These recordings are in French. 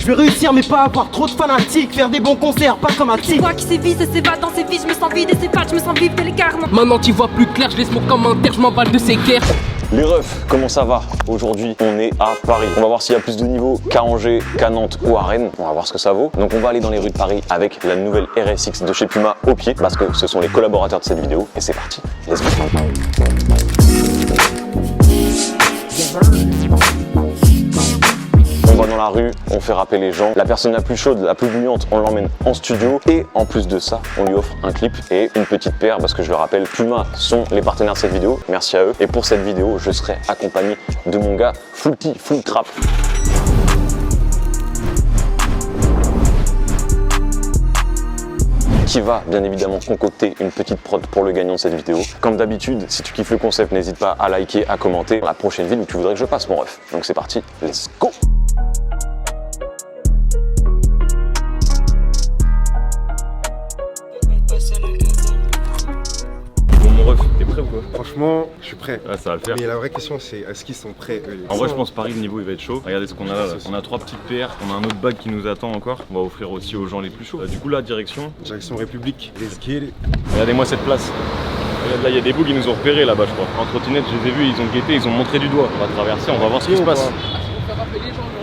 Je veux réussir mais pas avoir trop de fanatiques. Faire des bons concerts, pas comme un tic. Toi qui s'évise et s'évade dans ses vies, je me sens vide et s'évade, je me sens vivre de l'écart. Maintenant tu vois plus clair, je laisse mon commentaire, je m'emballe de ces guerres. Les refs, comment ça va? Aujourd'hui, on est à Paris. On va voir s'il y a plus de niveaux qu'à Angers, qu'à Nantes ou à Rennes. On va voir ce que ça vaut. Donc on va aller dans les rues de Paris avec la nouvelle RSX de chez Puma au pied, parce que ce sont les collaborateurs de cette vidéo. Et c'est parti, let's go. On va dans la rue, on fait rapper les gens. La personne la plus chaude, la plus bouillante, on l'emmène en studio. Et en plus de ça, on lui offre un clip et une petite paire, parce que je le rappelle, Puma sont les partenaires de cette vidéo. Merci à eux. Et pour cette vidéo, je serai accompagné de mon gars Fulty, Full Trap. Qui va bien évidemment concocter une petite prod pour le gagnant de cette vidéo. Comme d'habitude, si tu kiffes le concept, n'hésite pas à liker, à commenter la prochaine ville où tu voudrais que je passe mon ref. Donc c'est parti, let's go! Bon mon ref, t'es prêt ou quoi? Franchement, je suis prêt. Ouais, ça va le faire. Mais la vraie question, c'est est-ce qu'ils sont prêts eux, En vrai, je pense Paris, le niveau il va être chaud. Regardez ce qu'on a là. On a 3 petites paires, on a un autre bag qui nous attend encore. On va offrir aussi aux gens les plus chauds. Du coup, là, direction République. Let's get it. Regardez-moi cette place. Regarde là, il y a des bougs qui nous ont repérés là-bas, je crois. En trottinette, je les ai vus, ils ont guetté, ils ont montré du doigt. On va traverser, on va voir ce qui se passe.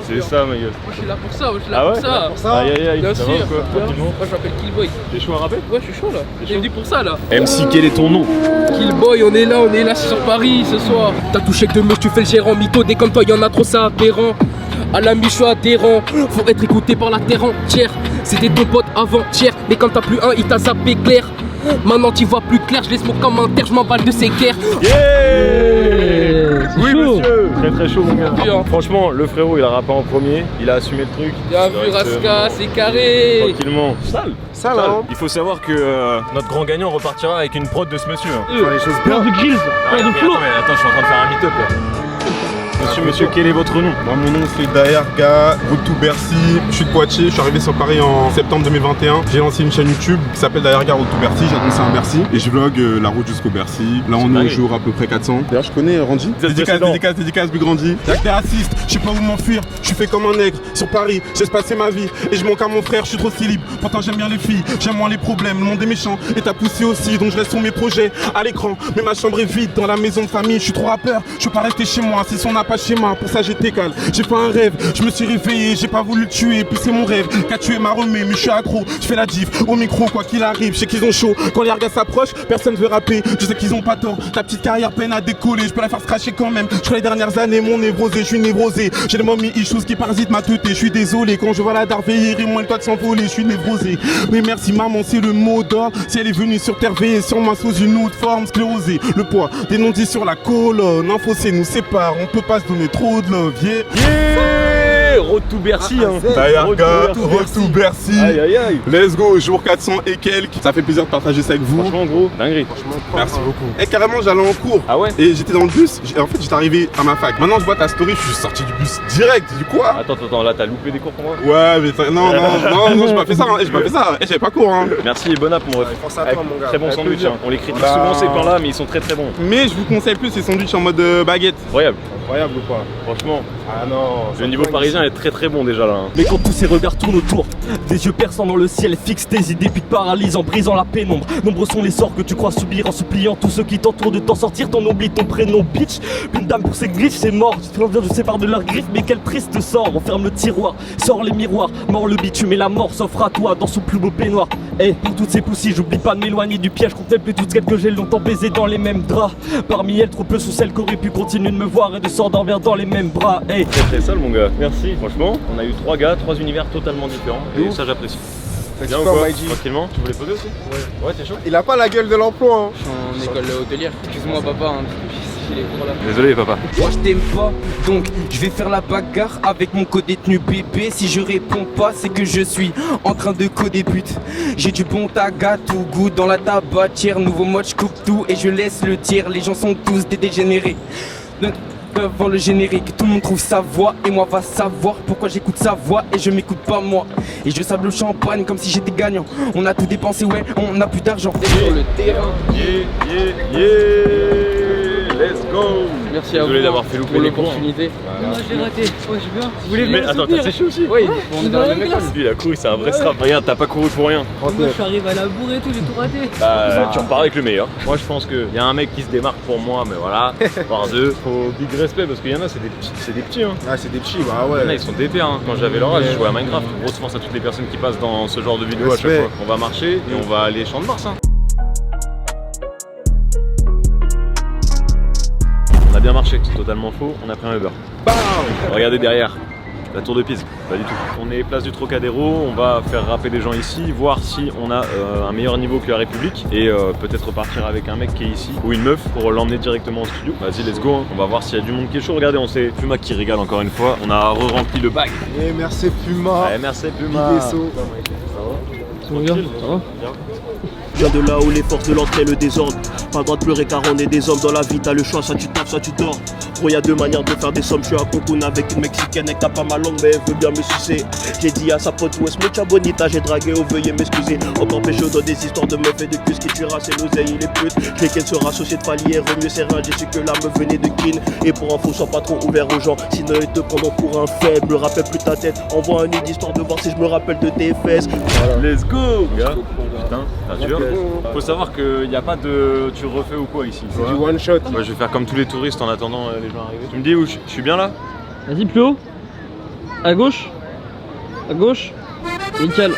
C'est ça, ma gueule. Moi je suis là pour ça, moi je suis là pour ça. Aïe aïe aïe, Bien ça sûr. va ou quoi? Tranquillement. Moi je m'appelle Killboy. T'es chaud à rapper? Ouais, je suis chaud là. J'ai venu pour ça là. MC, quel est ton nom? Killboy, on est là, c'est sur Paris ce soir. T'as touché que de meufs, tu fais le gérant. Mytho, des comme toi, y'en a trop, ça aberrant. À la je suis adhérent. Faut être écouté par la terre entière. C'était ton pote avant-hier, mais quand t'as plus un, il t'a zappé clair. Maintenant tu vois plus clair, je laisse mon commentaire, je m'emballe de ces guerres. Yeah! Oui monsieur! Très très chaud mon gars. Bien. Franchement, le frérot il a rappé en premier, il a assumé le truc. Bien vu Raska, c'est carré. Tranquillement. Sale! Ça là, hein. Il faut savoir que notre grand gagnant repartira avec une prod de ce monsieur. Faire les choses Plein bien. de grills, plein de flow. Attends, je suis en train de faire un meet-up là. Monsieur, quel est votre nom? Moi, mon nom c'est Dayarga, Road to Bercy. Je suis de Poitiers, je suis arrivé sur Paris en septembre 2021. J'ai lancé une chaîne YouTube qui s'appelle Dayarga Road to Bercy. J'ai annoncé un Bercy et je vlog la route jusqu'au Bercy. Là, on est au jour à peu près 400. D'ailleurs, je connais Randy. Dédicace, Big Randy. Y'a que t'es raciste, je sais pas où m'enfuir. Je suis fait comme un nègre sur Paris. J'ai passé ma vie et je manque à mon frère. Je suis trop si libre. Pourtant, j'aime bien les filles, j'aime moins les problèmes. Le monde est méchant et t'as poussé aussi. Donc, je reste sur mes projets à l'écran. Mais ma chambre est vide dans la maison de famille. Je suis trop rappeur, je peux pas rester chez moi. Si on n'a pas chez moi, pour ça, j'étais calme. J'ai fait un rêve, je me suis réveillé, j'ai pas voulu le tuer, puis c'est mon rêve qu'a tué ma remée, mais je suis accro, je fais la diff au micro quoi qu'il arrive, je sais qu'ils ont chaud, quand les regards s'approchent, personne veut rapper, je sais qu'ils ont pas tort, ta petite carrière peine à décoller, je peux la faire scratcher quand même, je crois les dernières années mon névrosé, je suis névrosé, j'ai les mommy issues qui parasitent ma tête, je suis désolé, quand je vois la dark veiller et moins le temps de s'envoler, je suis névrosé, mais merci maman c'est le mot d'ordre, si elle est venue sur terre veiller sur moi sous une autre forme, sclérosée, le poids des non-dits sur la colonne, un fossé nous sépare, on peut pas se donner trop de love, yeah. Road to Bercy hein. Dayarga, Road to Bercy. Aïe aïe aïe. Let's go, jour 400 et quelques. Ça fait plaisir de partager ça avec vous. Franchement gros, dinguerie. Merci beaucoup. Et carrément, j'allais en cours. Ah ouais? Et j'étais dans le bus. En fait, j'étais arrivé à ma fac. Maintenant, je vois ta story, je suis sorti du bus direct. Du quoi? Attends, là t'as loupé des cours pour moi? Ouais, mais non, j'ai pas fait ça. J'ai pas fait ça. Et j'avais pas cours. Hein. Merci et bon app mon ref. Pense à toi, mon gars. Très bon Avec sandwich plaisir. hein. On les critique Bah, souvent ces pains là mais ils sont très très bons. Mais je vous conseille plus ces sandwichs en mode baguette. Incroyable. Incroyable ou pas? Franchement, Ah non. le niveau parisien est très très bon déjà là. Hein. Mais quand tous ces regards tournent autour, des yeux perçants dans le ciel, fixe tes idées puis te paralysent en brisant la pénombre. Nombreux sont les sorts que tu crois subir en suppliant tous ceux qui t'entourent de t'en sortir, t'en oublies ton prénom bitch. Une dame pour ses griffes, c'est mort, je sépare de leurs griffes, mais quel triste sort. On ferme le tiroir, sort les miroirs, mort le bitume et la mort s'offre à toi dans son plus beau peignoir. Et pour toutes ces poussilles, j'oublie pas de m'éloigner du piège, contemple toutes celles que j'ai longtemps baisées dans les mêmes draps. Parmi elles, trop peu sont celles qui auraient pu continuer de me voir et de s'endormir dans les mêmes bras. Hey. Très sale mon gars. Merci. Franchement, on a eu 3 gars, 3 univers totalement différents. Et ça j'apprécie. Bien ou quoi? Tranquillement. Tu voulais poser aussi? Ouais. Ouais, t'es chaud? Il a pas la gueule de l'emploi. Je suis en école hôtelière. Excuse-moi papa, hein, j'ai les cours là. Désolé papa. Moi je t'aime pas, donc je vais faire la bagarre avec mon co-détenu bébé. Si je réponds pas, c'est que je suis en train de co-débute. J'ai du bon taga, tout goût dans la tabatière. Nouveau mode, je coupe tout et je laisse le tiers. Les gens sont tous des dégénérés. Devant le générique, tout le monde trouve sa voix et moi va savoir pourquoi j'écoute sa voix et je m'écoute pas moi. Et je sable le champagne comme si j'étais gagnant. On a tout dépensé, ouais, on a plus d'argent. Sur le terrain. Yeah. Let's go. Merci à vous. Désolé d'avoir fait louper pour les cours. l'opportunité. Moi j'ai raté. Ouais, j'ai bien. Vous voulez Mais bien attends, t'as séché aussi? Oui, on est dans la même école. Lui, il a couru, c'est un vrai strap. Regarde, t'as pas couru pour rien. Moi je suis arrivé à la bourre et tout, j'ai tout raté. Bah, tu repars avec le meilleur. Moi, je pense qu'il y a un mec qui se démarque pour moi, mais voilà. Par deux, faut big respect parce qu'il y en a, c'est des petits. Hein. Ah, c'est des petits, bah Il y en a, ouais. ils sont DP. Hein. Quand j'avais leur âge, je jouais à Minecraft. Grosse force à toutes les personnes qui passent dans ce genre de vidéos à chaque Respect. fois. On va marcher et on va aller Champ de Mars. Hein. On a bien marché, c'est totalement faux. On a pris un Uber. Bam. Regardez derrière. La tour de Pise, pas du tout. On est place du Trocadéro, on va faire rapper des gens ici, voir si on a un meilleur niveau que la République et peut-être repartir avec un mec qui est ici ou une meuf pour l'emmener directement au studio. Vas-y, let's go, hein. On va voir s'il y a du monde qui est chaud. Regardez, on sait Puma qui régale encore une fois. On a re-rempli le bag. Et merci Puma. Ouais, merci Puma. Picasso. Ça va bien, ça va. Je viens de là où les forces de l'entrée et le désordre. Pas le droit de pleurer car on est des hommes dans la vie, t'as le choix, soit tu tapes, soit tu dors. Gros, y'a deux manières de faire des sommes, je suis à Cancun avec une mexicaine et t'as pas ma langue mais elle veut bien me sucer. J'ai dit à sa pote où est-ce mucha bonita, j'ai dragué, oh veuillez m'excuser. Encore pécho dans des histoires de meufs et de culs, qui tuera c'est l'oseille, il est pute. Je sais qu'elle sera associée de palier, remue ses reins, j'ai su que l'âme venait de kin. Et pour info, sois pas trop ouvert aux gens, sinon ils te prendront pour un faible. Me rappelle plus ta tête, envoie un nid histoire de voir si je me rappelle de tes fesses. Let's go, gars. Putain, t'as dur. Faut savoir qu'il n'y a pas de tu refais ou quoi ici. C'est du one shot. Moi, je vais faire comme tous les touristes en attendant les gens arriver. Tu me dis où je suis bien là? Vas-y, plus haut. À gauche. À gauche. Nickel.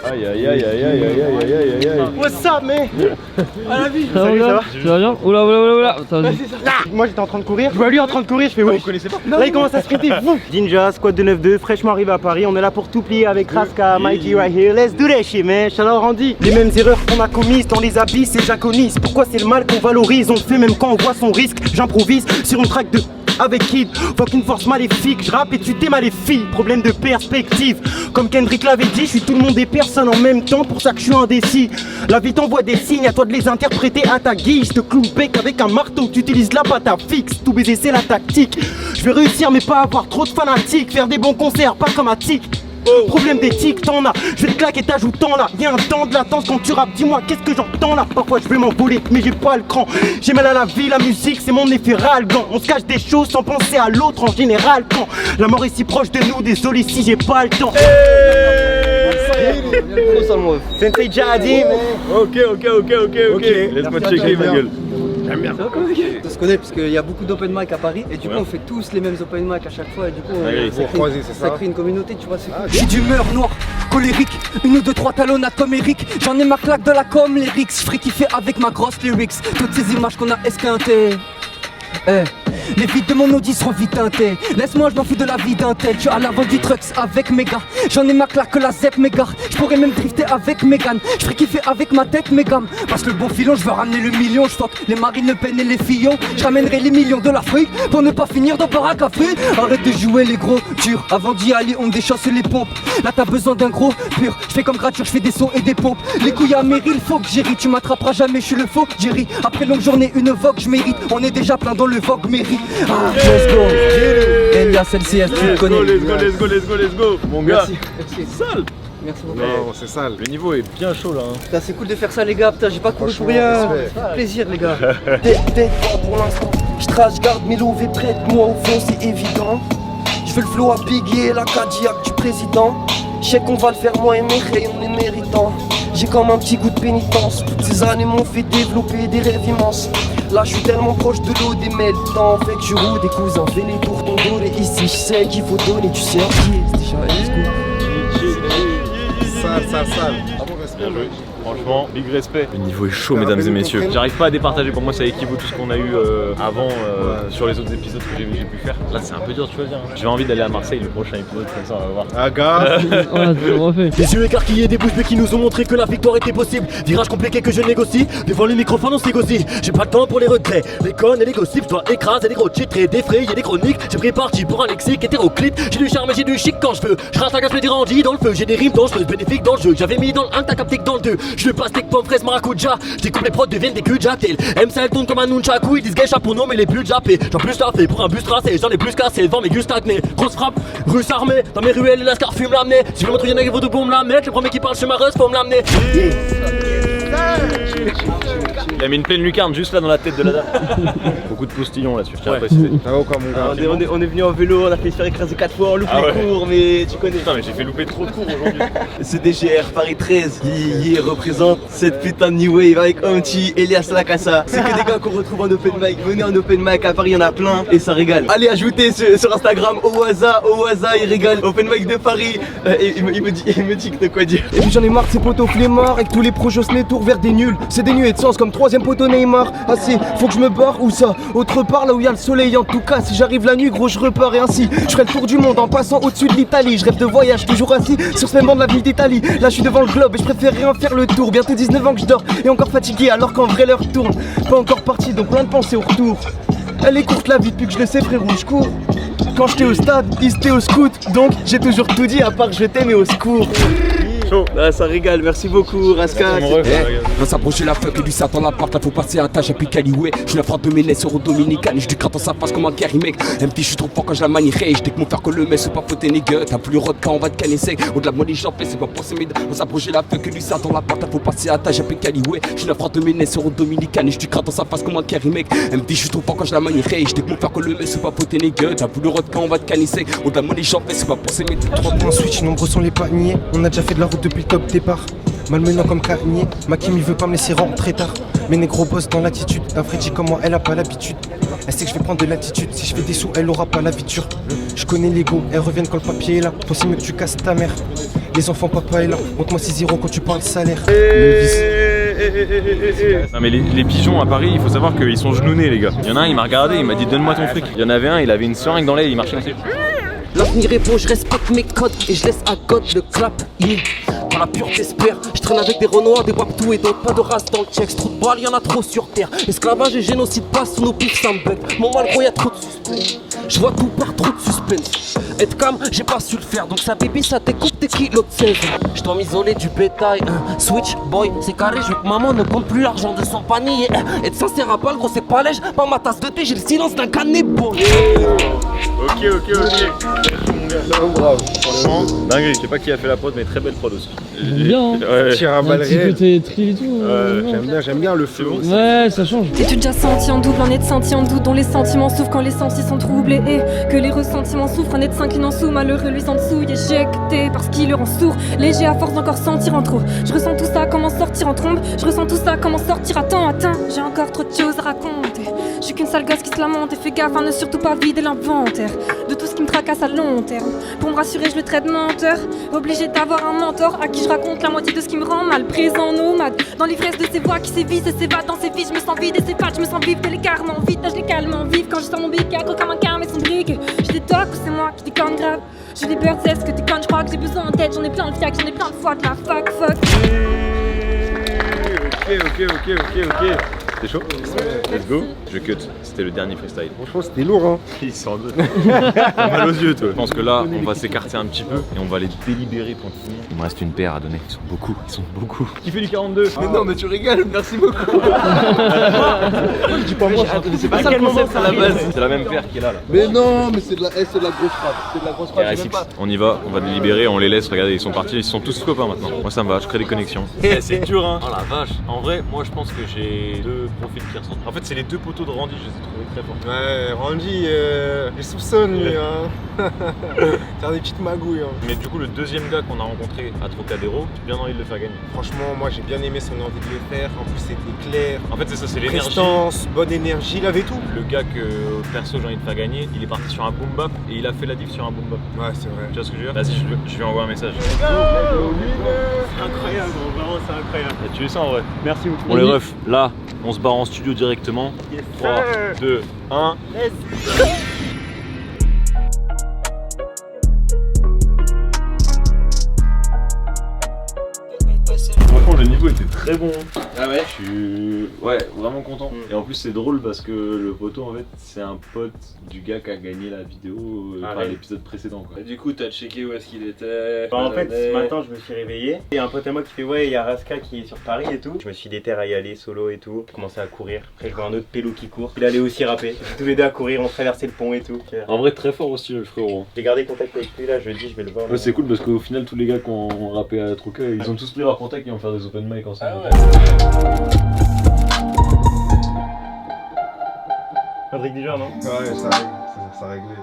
Aïe aïe aïe aïe aïe aïe aïe aïe aïe. What's up, mec? Ça va, Salut, ça va? Tu vas bien? Oula, oula, oula, oula. Attends, vas-y. Moi j'étais en train de courir, je vois lui en train de courir, je fais ouais. Vous connaissez pas? Là il commence à sprinter. Ninja, squad de 9-2, fraîchement arrivé à Paris, on est là pour tout plier avec Raska, Mikey right here. Let's do that shit, man. Shout out Randy. Les mêmes erreurs qu'on a commises dans les abysses, c'est jaconis. Pourquoi c'est le mal qu'on valorise? On le fait même quand on voit son risque. J'improvise sur une track de avec Kid, faut qu'une force maléfique, je rappe et tu t'aimes à les filles, problème de perspective. Comme Kendrick l'avait dit, je suis tout le monde et personne en même temps, pour ça que je suis indécis. La vie t'envoie des signes, à toi de les interpréter à ta guise. Je te cloue le bec avec un marteau, tu utilises la pâte à fixe. Tout baiser c'est la tactique. Je vais réussir mais pas avoir trop de fanatiques. Faire des bons concerts, pas comme à tic. Problème d'éthique, t'en as, je vais te claquer t'ajoutant là. Y'a un temps de latence quand tu rappes, dis-moi qu'est-ce que j'entends là. Parfois je vais m'envoler mais j'ai pas le cran. J'ai mal à la vie, la musique c'est mon effet ralgan. On se cache des choses sans penser à l'autre en général. Quand la mort est si proche de nous, désolé si j'ai pas le temps. Sensei Jadi, Ok. Laisse-moi checker ma gueule. J'aime bien. On se connaît parce qu'il y a beaucoup d'open mic à Paris et du coup on fait tous les mêmes open mic à chaque fois et du coup ça crée une communauté, tu vois, c'est cool. J'ai d'humeur noire, colérique, une ou deux, trois talonnades comme Eric. J'en ai ma claque de la com, lyrics. J'ferais kiffer avec ma grosse lyrics. Toutes ces images qu'on a esquintées. Les vides de mon Audi seront vite teintées. Laisse-moi, je m'en fous de la vie d'un tel. Je suis à l'avant du trucks avec mes gars. J'en ai ma claque, la zep m'égare. Je pourrais même drifter avec Megan. Je ferais kiffer avec ma tête, mes gammes. Parce que le bon filon, je veux ramener le million. Je fuck les marines Le Pen et les fillons. Je ramènerai les millions de l'Afrique pour ne pas finir dans baraque à fruits. Arrête de jouer les gros durs. Avant d'y aller, on déchasse les pompes. Là, t'as besoin d'un gros pur. Je fais comme Gradure, je fais des sons et des pompes. Les couilles à Meryl, faut que j'hérite. Tu m'attraperas jamais, je suis le faux Jerry. Après longue journée, une vogue, je mérite. On est déjà plein dans le vogue mérite. Let's go. Elias LCS, tu le connais. Let's go. Mon gars. Merci. Sale. Merci beaucoup. Non, c'est sale. Le niveau est bien chaud là. Hein. Putain, c'est cool de faire ça les gars, putain j'ai pas couru pour rien. Respect. Ça fait plaisir les gars. T'es pour l'instant. Je trace, garde mes lovés près de moi, au fond c'est évident. Je veux le flow à Biggie et la Cadillac du président. Je sais qu'on va le faire, moi et mes rayons, on est méritants. J'ai comme un petit goût de pénitence. Toutes ces années m'ont fait développer des rêves immenses. Là je suis tellement proche de l'eau des mers. Temps fait que je roule des cousins, fais les tours ton dos. Et ici je sais qu'il faut donner, tu sais c'est déjà let's go. Sale. Ah bon, Bien joué. Franchement, big respect. Le niveau est chaud, mesdames et messieurs. J'arrive pas à départager, pour moi ça équivaut tout ce qu'on a eu avant sur les autres épisodes que j'ai pu faire. Là c'est un peu dur, tu vois bien. J'ai envie d'aller à Marseille le prochain épisode, comme ça on va voir. Ah gars. Voilà, c'est refait. Les yeux écarquillés, des bouches bées qui nous ont montré que la victoire était possible. Virage compliqué que je négocie. Devant les microphones on se négocie. J'ai pas le temps pour les regrets. Les connes et les gossips, toi écraser des gros titres, des frais et des chroniques. J'ai pris parti pour un lexique hétéroclite. J'ai du charme et j'ai du chic quand je veux. Je rase la gaspille des rendis dans le feu. J'ai des rimes dangereuses, bénéfiques dans le jeu. J'avais mis dans le 1, t'as capté que dans le 2. Je le pastèque, pomme fraise, maracuja. Je découpe les prods deviennent des culs jacktail. MC tourne comme un nunchaku. Ils disent gay pour nom mais les plus jappés. J'en plus taffé pour un bus tracé. J'en ai plus cassé devant mes gus stagnés. Grosse frappe, russe armée. Dans mes ruelles et la scar fume l'amener. Si je veux me trouver avec vos deux bombes la mettre. Le premier qui parle chez ma reuse faut me l'amener. Il a mis une pleine lucarne juste là dans la tête de la dame. Beaucoup de postillons là-dessus, je tiens à préciser. Ça va quoi mon gars? On est venu en vélo, on a fait se faire écraser 4 fois, on loupe les cours, mais tu connais. Putain mais j'ai fait louper trop de cours aujourd'hui. C'est DGR Paris 13 qui représente cette putain de New Wave avec Omti, Elias Lacassa. C'est que des gars qu'on retrouve en open mic. Venez en open mic à Paris, il y en a plein et ça régale. Allez ajoutez sur Instagram Owaza, il régale. Open mic de Paris. Et il me dit de quoi dire. Et puis j'en ai marre de ces potos flemmards et que tous les projets se tournent vers des nuls. C'est dénué de sens comme troisième poteau Neymar. Assez, faut que je me barre où ça? Autre part là où il y a le soleil en tout cas. Si j'arrive la nuit gros je repars et ainsi je ferai le tour du monde en passant au-dessus de l'Italie. Je rêve de voyage toujours assis sur ce même banc de la ville d'Italie. Là je suis devant le globe et je préférerais en faire le tour. Bientôt 19 ans que je dors et encore fatigué alors qu'en vrai l'heure tourne. Pas encore parti donc loin de penser au retour. Elle est courte la vie depuis que je le sais frérot je cours. Quand j'étais au stade, ils étaient au scout. Donc j'ai toujours tout dit à part que je t'aime et au secours. Ah, ça régale, merci beaucoup Raska. Va s'approcher la fuck et lui s'attend la porte, là faut passer à tâche à Picaliway. Je la frappe de Ménès sur Dominicaine, je du gratte dans sa face comme un Gary mec. Un petit je suis trop fort quand je la manierai, je dis que mon frère que le mec c'est pas faute nigga. T'as plus rod quand on va te canner sec, au-delà de moi les gens c'est pas pour ces médailles. Va s'approcher la fuck et lui s'attend la porte, là faut passer à tâche à Picaliway. Je la frappe de Ménès sur Dominicaine, je du gratte dans sa face comme un Gary mec. Un petit je suis trop fort quand je la manierai, je dis que mon frère que le mec c'est pas faute nigga. T'as plus le rod quand on va te canner sec, au-delà de moi les gens c'est pas pour ces médailles. 3 points switch, nombreux sont les paniers. On a déjà fait de la route depuis le top départ. Malmenant comme Kanye, ma Kim il veut pas me laisser rentrer tard. Mais négro boss dans l'attitude, un Freddy comme moi elle a pas l'habitude. Elle sait que je vais prendre de l'attitude, si je fais des sous elle aura pas l'aviture. Je connais l'ego, elles reviennent quand le papier est là. Toi c'est mieux que tu casses ta mère. Les enfants papa est là, montre-moi 6 € quand tu parles salaire. Non mais les pigeons à Paris, il faut savoir qu'ils sont genounés les gars. Il y en a un, il m'a regardé, il m'a dit donne-moi ton fric. Il y en avait un, il avait une seringue dans l'aile, il marchait ainsi. L'avenir est beau, je respecte mes codes et je laisse à God le clap. Yeah. Dans la pure j'espère, je traîne avec des renois, des waptous et d'autres, pas de race dans le check. Trop de balles, y'en a trop sur terre. Esclavage et génocide passent sous nos pifs, ça me bug. Mon mal gros, y'a trop de suspens. Je vois tout par trop de suspense. Être calme, j'ai pas su le faire, donc ça baby, ça découpe des kilos de 16. Je dois m'isoler du bétail. Switch boy, c'est carré, je veux que maman ne compte plus l'argent de son panier. Être sincère à balle, gros, c'est pas lège. Pas ma tasse de thé, j'ai le silence d'un cannibale. Ok. Bravo. Franchement, dingue, je sais pas qui a fait la prod, mais très belle prod aussi. Bien, ouais. Tire à balles un petit réelles. côté trill et tout. J'aime bien le flow. Ouais, ça change. T'es-tu déjà senti en double, en est senti en doute, dont les sentiments souffrent quand les sentis sont troublés et que les ressentiments souffrent, en est s'inclinant sous, malheureux lui en dessous, éjecté parce qu'il le rend sourd, léger à force d'encore sentir en trop. Je ressens tout ça, comment sortir en trombe, je ressens tout ça, comment sortir à temps, j'ai encore trop de choses à raconter. Je suis qu'une sale gosse qui se lamente et fais gaffe à ne surtout pas vider l'inventaire de tout ce qui me tracasse à long terme. Pour me rassurer, je le traite de menteur, obligé d'avoir un mentor à qui je raconte la moitié de ce qui me rend mal, présent nomade dans l'ivresse de ces voix qui sévissent et s'évadent dans ces vies. Je me sens vide et c'est je me sens vivre délicatement, vite, je les calme en vive quand je sors mon bic, accro comme un carme et son brique. J'ai des tocs ou c'est moi qui déconne grave. J'ai des birds, est-ce que déconnes, je crois que j'ai besoin en tête, j'en ai plein de fiac, j'en ai plein de fois de la fuck. Ok. T'es chaud? Let's go. Je cut. C'était le dernier freestyle. Franchement, c'était lourd, hein. Il s'en donne. T'as mal aux yeux, toi. Je pense que là, on va s'écarter un petit peu et on va les délibérer tranquillement. Il me reste une paire à donner. Ils sont beaucoup. Qui fait du 42? Mais non mais tu rigoles, merci beaucoup. Je dis pas moi, C'est pas ça le concept à la base. C'est la même paire qui est là. Mais non, mais c'est de la grosse frappe. C'est de la grosse frappe, je sais même pas. On y va, on va délibérer, on les laisse. Regardez, ils sont partis, ils sont tous copains maintenant. Moi ça me va, je crée des connexions. C'est dur hein. Oh la vache. En vrai, moi je pense que j'ai deux profils qui ressemblent. En fait, c'est les deux poteaux de Randy, je les ai trouvés très forts. Ouais, Randy, il soupçonne lui, hein. Faire des petites magouilles, hein. Mais du coup, le deuxième gars qu'on a rencontré à Trocadéro, j'ai bien envie de le faire gagner. Franchement, moi j'ai bien aimé son envie de le faire. En plus, c'était clair. En fait, c'est ça, c'est l'énergie. Prestance, bonne énergie, il avait tout. Le gars que perso j'ai envie de faire gagner, il est parti sur un boom bap et il a fait la diff sur un boom bap. Ouais, c'est vrai. Tu vois ce que je veux dire? Vas-y, je lui envoie un message. C'est incroyable, vraiment c'est incroyable. T'as tué ça en vrai. Merci beaucoup. Bon les refs, là, on se barre en studio directement. Yes, 3, 2, 1. Franchement, le niveau était très bon. Ah ouais? Je suis vraiment content. Et en plus, c'est drôle parce que le poteau, en fait, c'est un pote du gars qui a gagné la vidéo par l'épisode précédent. Quoi. Et du coup, t'as checké où est-ce qu'il était? En fait, ce matin, je me suis réveillé. Il y a un pote à moi qui fait ouais, il y a Raska qui est sur Paris et tout. Je me suis déter à y aller solo et tout. J'ai commencé à courir. Après, je vois un autre pélo qui court. Il allait aussi rapper. Tous les deux à courir, on traversait le pont et tout. En vrai, très fort aussi, le frérot. J'ai gardé contact avec lui là, jeudi, je vais le voir. Ouais, c'est cool parce qu'au final, tous les gars qui ont rappé à Troca, ils ont tous pris leur contact et vont faire des open mic ensemble. Ah ouais. Cédric Dijard, non? Ouais, ça réglé.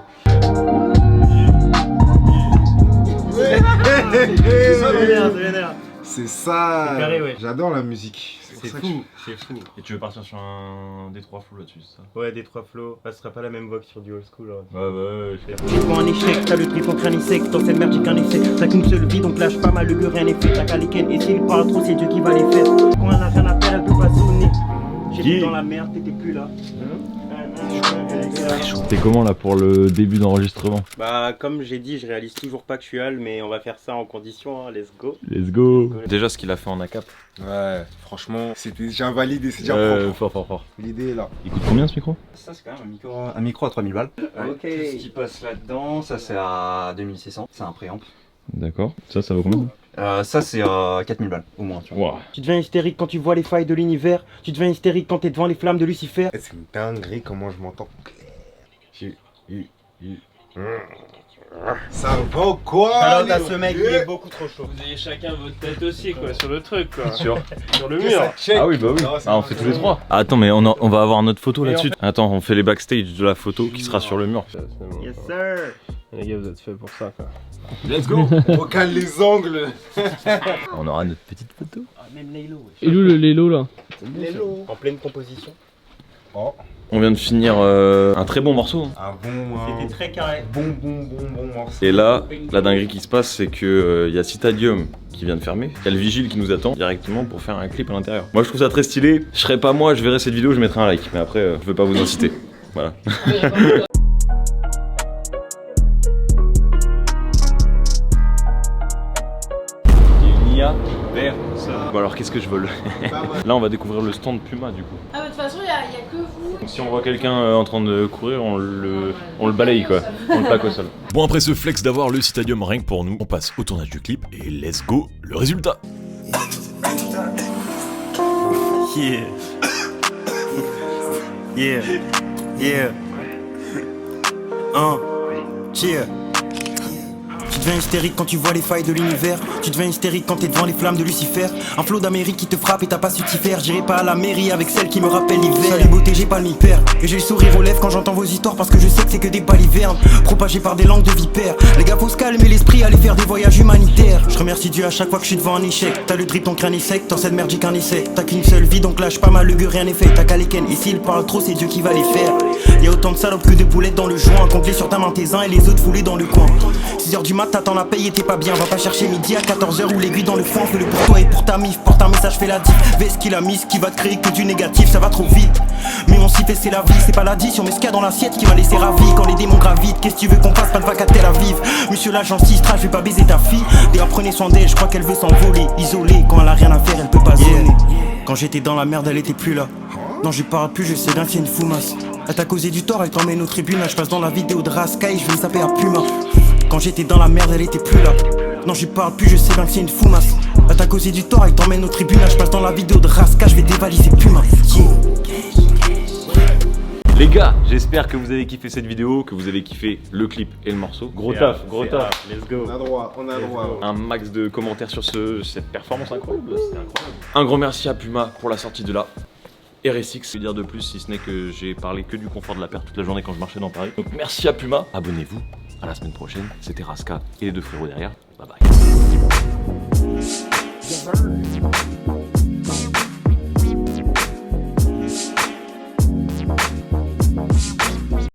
C'est ça. C'est carré, ouais. J'adore la musique. C'est fou, c'est fou. Et tu veux partir sur un D3 flow là-dessus, c'est ça? Ouais, des 3 flows. Ça sera pas la même voix que sur du old school. Hein. Ouais. Tu vois un échec, t'as le trip en crâne sec. Dans cette merde, j'ai qu'un essai. T'as qu'une seule vie, donc lâche pas mal le rien n'est fait. T'as qu'à les ken, et s'il parle trop, c'est Dieu qui va les faire. Quand on a rien à faire, elle peut pas sonner. J'étais dans la merde, t'étais plus là. T'es comment là pour le début d'enregistrement? Bah, comme j'ai dit, je réalise toujours pas que je suis Al, mais on va faire ça en condition, hein. Let's go. Let's go. Déjà ce qu'il a fait en ACAP. Ouais, franchement, c'était déjà validé, c'est déjà propre. Fort. L'idée est là. Il coûte combien ce micro? Ça c'est quand même un micro à 3000 balles. Ok. Tout ce qui passe là-dedans, ça c'est à 2600, c'est un préamp. D'accord. Ça vaut combien? Ça c'est à 4000 balles au moins. Tu vois. Wow. Tu deviens hystérique quand tu vois les failles de l'univers. Tu deviens hystérique quand t'es devant les flammes de Lucifer. C'est une dinguerie comment je m'entends. Ça va quoi? Alors t'as ce mec, il est beaucoup trop chaud. Vous ayez chacun votre tête aussi, quoi, sur le truc, quoi. Sur le mur. Ah oui, bah oui. Ah, on fait tous les trois. Ah, attends, mais on va avoir notre photo là-dessus. Attends, on fait les backstage de la photo qui sera sur le mur. Yes sir. Les gars, vous êtes faits pour ça, quoi. Let's go. On cale les angles. On aura notre petite photo. Ah, même Lélo. Et où le Lélo là? Lélo. En pleine composition. Oh. On vient de finir un très bon morceau. Un bon. C'était très carré. Bon morceau. Et là, la dinguerie qui se passe, c'est que y a Citadium qui vient de fermer. Il y a le Vigile qui nous attend directement pour faire un clip à l'intérieur. Moi, je trouve ça très stylé. Je serais pas moi, je verrai cette vidéo, je mettrai un like. Mais après, je veux pas vous inciter. Voilà. Vers ça. Bon alors qu'est-ce que je vole? Là on va découvrir le stand Puma du coup. Ah, mais de toute façon, il y a que vous. Donc si on voit quelqu'un en train de courir, on le balaye quoi. On le plaque au sol. Bon, après ce flex d'avoir le Citadium rien que pour nous, on passe au tournage du clip et let's go le résultat. Yeah. Cheer. Tu deviens hystérique quand tu vois les failles de l'univers. Tu deviens hystérique quand t'es devant les flammes de Lucifer. Un flot d'Amérique qui te frappe et t'as pas su t'y faire. J'irai pas à la mairie avec celle qui me rappelle l'hiver. Salut beauté, j'ai pas le mi-père. Et j'ai le sourire aux lèvres quand j'entends vos histoires, parce que je sais que c'est que des balivernes propagées par des langues de vipères. Les gars faut se calmer l'esprit, aller faire des voyages humanitaires. Je remercie Dieu à chaque fois que je suis devant un échec. T'as le drip, ton crâne est sec, dans cette merde j'ai qu'un essai. T'as qu'une seule vie donc lâche pas mal le gueux, rien n'est fait. T'as qu'à les ken, et s'ils parlent trop c'est Dieu qui va les faire. Y'a autant de salopes que de boulettes dans le joint. Complet sur ta main tes uns et les autres foulés dans le coin. 6h du mat, t'attends la paye et t'es pas bien. Va pas chercher midi à 14h ou l'aiguille dans le foin. Fais-le pour toi et pour ta mif. Porte un message, fais la diff. Veste qu'il a mis, ce qui va te créer que du négatif. Ça va trop vite. Mais mon site c'est la vie, c'est pas l'addition. Mais ce qu'il y a dans l'assiette qui m'a laissé ravi. Quand les démons gravitent, qu'est-ce que tu veux qu'on fasse? Pas de vac à Tel Aviv. Monsieur l'agent Sistra, je vais pas baiser ta fille. D'ailleurs prenez soin d'elle, je crois qu'elle veut s'envoler. Isolée, quand elle a rien à faire, elle peut pas zoner. Quand j'étais dans la merde, elle était plus là. Non, je parle plus, je sais bien que c'est une foumasse. Elle t'a causé du tort, elle t'emmène au tribunal. Je passe dans la vidéo de Raska et je vais me saper à Puma. Quand j'étais dans la merde, elle était plus là. Non, je parle plus, je sais bien que c'est une foumasse. Elle t'a causé du tort, elle t'emmène au tribunal. Je passe dans la vidéo de Raska, je vais dévaliser Puma. Les gars, j'espère que vous avez kiffé cette vidéo, que vous avez kiffé le clip et le morceau. Gros taf. Let's go. On a droit. Un max de commentaires sur cette performance incroyable. C'était incroyable. Un grand merci à Puma pour la sortie de la RSX. Je vais dire de plus si ce n'est que j'ai parlé que du confort de la paire toute la journée quand je marchais dans Paris. Donc merci à Puma. Abonnez-vous. À la semaine prochaine. C'était Raska et les deux frérots derrière. Bye bye.